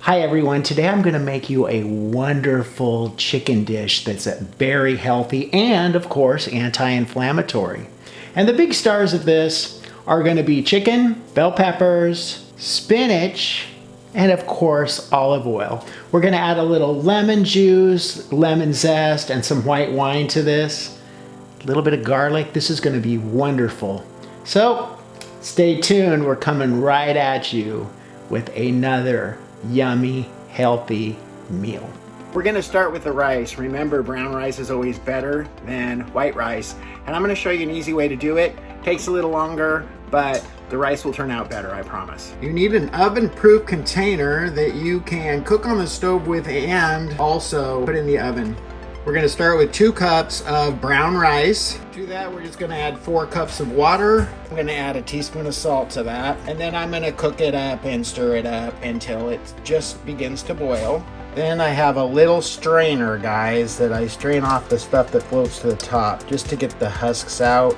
Hi everyone, today I'm going to make you a wonderful chicken dish that's very healthy and of course anti-inflammatory. And the big stars of this are going to be chicken, bell peppers, spinach, and of course olive oil. We're going to add a little lemon juice, lemon zest, and some white wine to this. A little bit of garlic. This is going to be wonderful. So stay tuned, we're coming right at you with another yummy, healthy meal. We're gonna start with the rice. Remember, brown rice is always better than white rice. And I'm gonna show you an easy way to do it. Takes a little longer, but the rice will turn out better, I promise. You need an oven-proof container that you can cook on the stove with and also put in the oven. We're gonna start with 2 cups of brown rice. To that, we're just gonna add 4 cups of water. I'm gonna add a teaspoon of salt to that. And then I'm gonna cook it up and stir it up until it just begins to boil. Then I have a little strainer, guys, that I strain off the stuff that floats to the top just to get the husks out.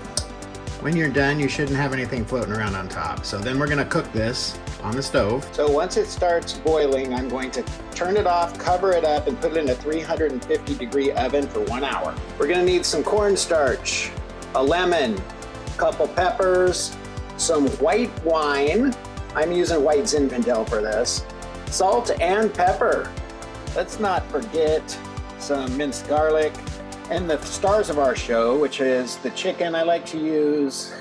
When you're done, you shouldn't have anything floating around on top. So then we're gonna cook this on the stove. So once it starts boiling, I'm going to turn it off, cover it up, and put it in a 350-degree oven for 1 hour. We're gonna need some cornstarch, a lemon, a couple peppers, some white wine. I'm using white Zinfandel for this. Salt and pepper. Let's not forget some minced garlic. And the stars of our show, which is the chicken. I like to use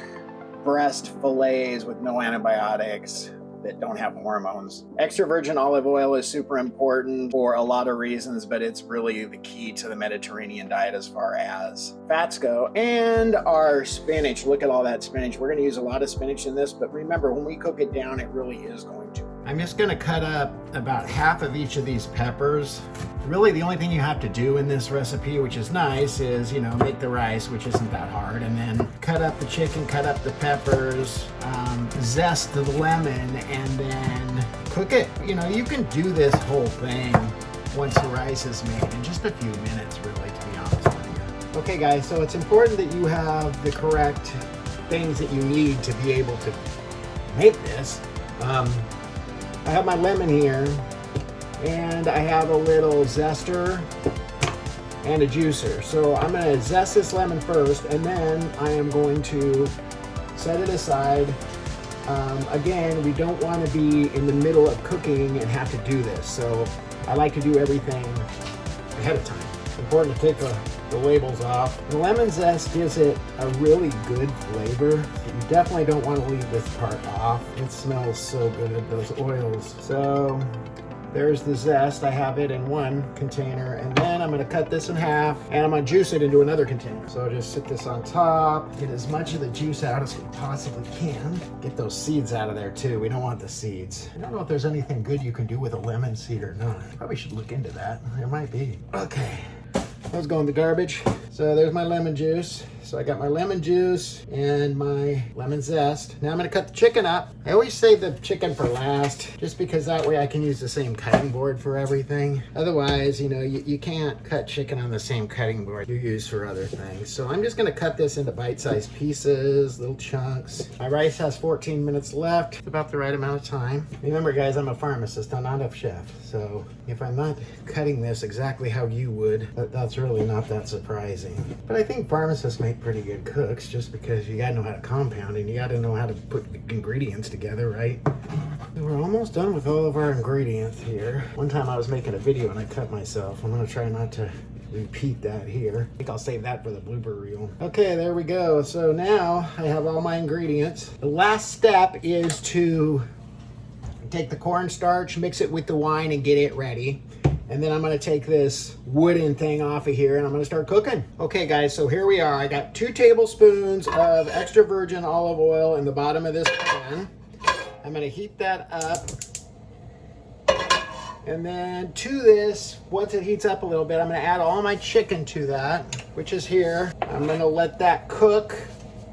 breast fillets with no antibiotics that don't have hormones. Extra virgin olive oil is super important for a lot of reasons, but it's really the key to the Mediterranean diet as far as fats go. And our spinach, look at all that spinach. We're gonna use a lot of spinach in this, but remember, when we cook it down, it really is going to. I'm just gonna cut up about half of each of these peppers. Really, the only thing you have to do in this recipe, which is nice, is, make the rice, which isn't that hard, and then cut up the chicken, cut up the peppers, zest the lemon, and then cook it. You can do this whole thing once the rice is made in just a few minutes, really, to be honest with you. Okay, guys, so it's important that you have the correct things that you need to be able to make this. I have my lemon here, and I have a little zester and a juicer. So I'm gonna zest this lemon first, and then I am going to set it aside. Again, we don't want to be in the middle of cooking and have to do this. So I like to do everything ahead of time. It's important to take the labels off. The lemon zest gives it a really good flavor. You definitely don't want to leave this part off. It smells so good, those oils. So there's the zest. I have it in one container, and then I'm gonna cut this in half, and I'm gonna juice it into another container. So just sit this on top, get as much of the juice out as we possibly can. Get those seeds out of there too. We don't want the seeds. I don't know if there's anything good you can do with a lemon seed or not. Probably should look into that. There might be. Okay. Those go in the garbage. So there's my lemon juice. So I got my lemon juice and my lemon zest. Now I'm gonna cut the chicken up. I always save the chicken for last, just because that way I can use the same cutting board for everything. Otherwise, you can't cut chicken on the same cutting board you use for other things. So I'm just gonna cut this into bite-sized pieces, little chunks. My rice has 14 minutes left. It's about the right amount of time. Remember, guys, I'm a pharmacist, I'm not a chef. So if I'm not cutting this exactly how you would, that's really not that surprising. But I think pharmacists make pretty good cooks, just because you gotta know how to compound and you gotta know how to put ingredients together, right? We're almost done with all of our ingredients here. One time I was making a video and I cut myself. I'm gonna try not to repeat that here. I think I'll save that for the blooper reel. Okay, there we go. So now I have all my ingredients. The last step is to take the cornstarch, mix it with the wine, and get it ready. And then I'm gonna take this wooden thing off of here and I'm gonna start cooking. Okay guys, so here we are. I got 2 tablespoons of extra virgin olive oil in the bottom of this pan. I'm gonna heat that up. And then to this, once it heats up a little bit, I'm gonna add all my chicken to that, which is here. I'm gonna let that cook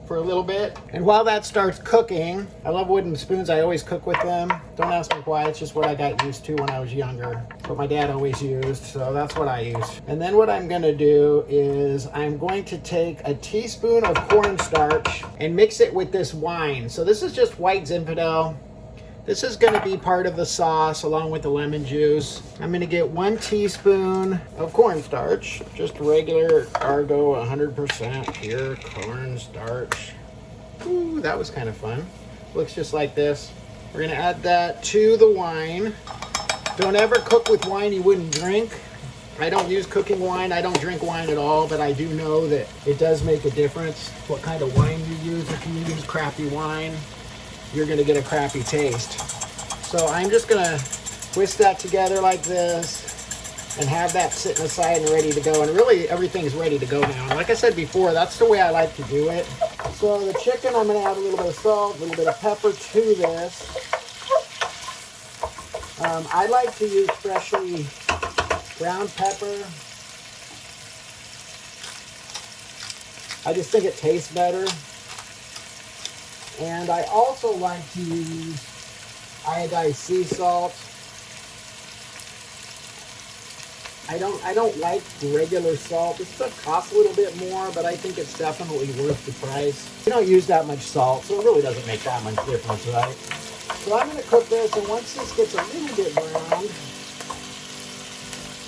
for a little bit. And while that starts cooking, I love wooden spoons. I always cook with them. Don't ask me why, it's just what I got used to when I was younger. It's what my dad always used, so that's what I use. And then what I'm gonna do is I'm going to take a teaspoon of cornstarch and mix it with this wine. So this is just white Zinfandel. This is going to be part of the sauce along with the lemon juice. I'm going to get 1 teaspoon of cornstarch, just regular Argo 100% pure cornstarch. Ooh, that was kind of fun. Looks just like this. We're going to add that to the wine. Don't ever cook with wine you wouldn't drink. I don't use cooking wine. I don't drink wine at all, but I do know that it does make a difference what kind of wine you use. If you use crappy wine, you're going to get a crappy taste. So I'm just going to whisk that together like this and have that sitting aside and ready to go. And really everything's ready to go now. And like I said before, that's the way I like to do it. So the chicken, I'm going to add a little bit of salt, a little bit of pepper to this. I like to use freshly ground pepper. I just think it tastes better. And I also like to use iodized sea salt. I don't like regular salt. This stuff costs a little bit more, but I think it's definitely worth the price. We don't use that much salt, so it really doesn't make that much difference, right? So I'm going to cook this, and once this gets a little bit browned,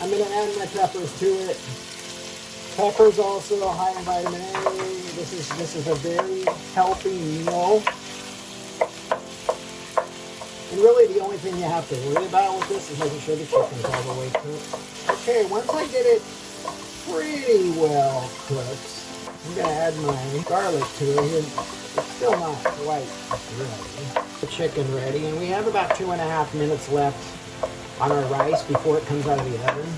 I'm going to add my peppers to it. Peppers also high in vitamin A. This is a very healthy meal. And really the only thing you have to worry about with this is making sure the chicken's all the way cooked. Okay, once I get it pretty well cooked, I'm going to add my garlic to it. It's still not quite ready. The chicken ready, and we have about 2.5 minutes left on our rice before it comes out of the oven.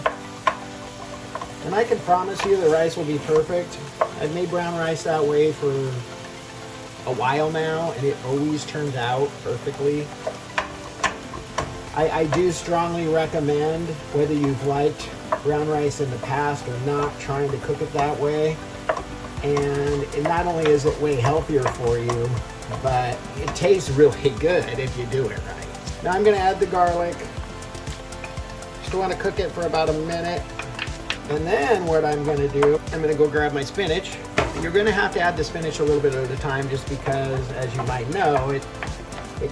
And I can promise you the rice will be perfect. I've made brown rice that way for a while now, and it always turns out perfectly. I do strongly recommend, whether you've liked brown rice in the past or not, trying to cook it that way. And not only is it way healthier for you, but it tastes really good if you do it right. Now I'm going to add the garlic. Just want to cook it for about a minute. And then what I'm going to do, I'm going to go grab my spinach. You're going to have to add the spinach a little bit at a time just because, as you might know, it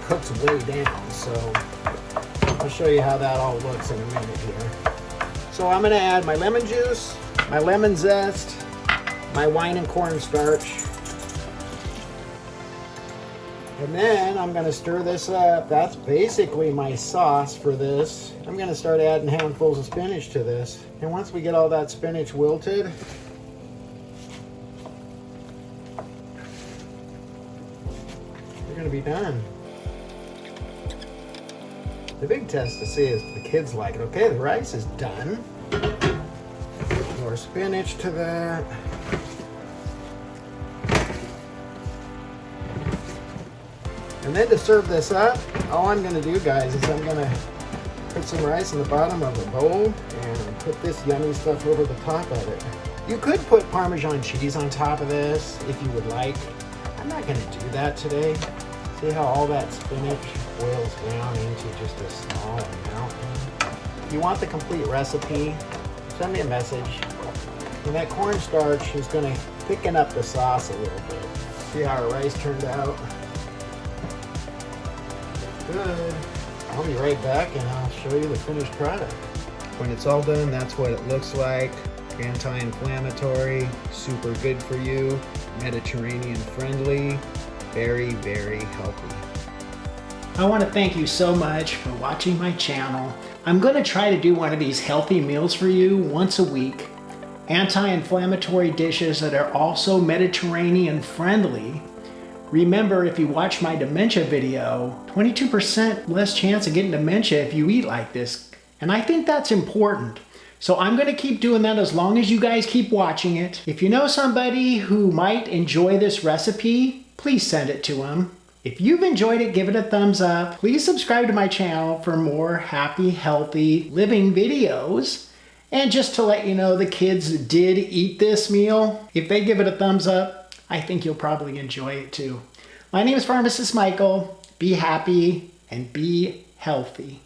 cooks way down. So I'll show you how that all looks in a minute here. So I'm going to add my lemon juice, my lemon zest, my wine and cornstarch. And then I'm going to stir this up. That's basically my sauce for this. I'm going to start adding handfuls of spinach to this. And once we get all that spinach wilted, we're going to be done. The big test to see is if the kids like it. Okay, the rice is done. More spinach to that. And then to serve this up, all I'm going to do, guys, is I'm going to put some rice in the bottom of the bowl and put this yummy stuff over the top of it. You could put Parmesan cheese on top of this if you would like. I'm not going to do that today. See how all that spinach boils down into just a small amount? If you want the complete recipe, send me a message. And that cornstarch is going to thicken up the sauce a little bit. See how our rice turned out? Good. I'll be right back and I'll show you the finished product. When it's all done, that's what it looks like. Anti-inflammatory, super good for you, Mediterranean friendly, very, very healthy. I want to thank you so much for watching my channel. I'm going to try to do one of these healthy meals for you once a week. Anti-inflammatory dishes that are also Mediterranean friendly. Remember, if you watch my dementia video, 22% less chance of getting dementia if you eat like this. And I think that's important. So I'm going to keep doing that as long as you guys keep watching it. If you know somebody who might enjoy this recipe, please send it to them. If you've enjoyed it, give it a thumbs up. Please subscribe to my channel for more happy, healthy living videos. And just to let you know, the kids did eat this meal. If they give it a thumbs up, I think you'll probably enjoy it too. My name is Pharmacist Michael. Be happy and be healthy.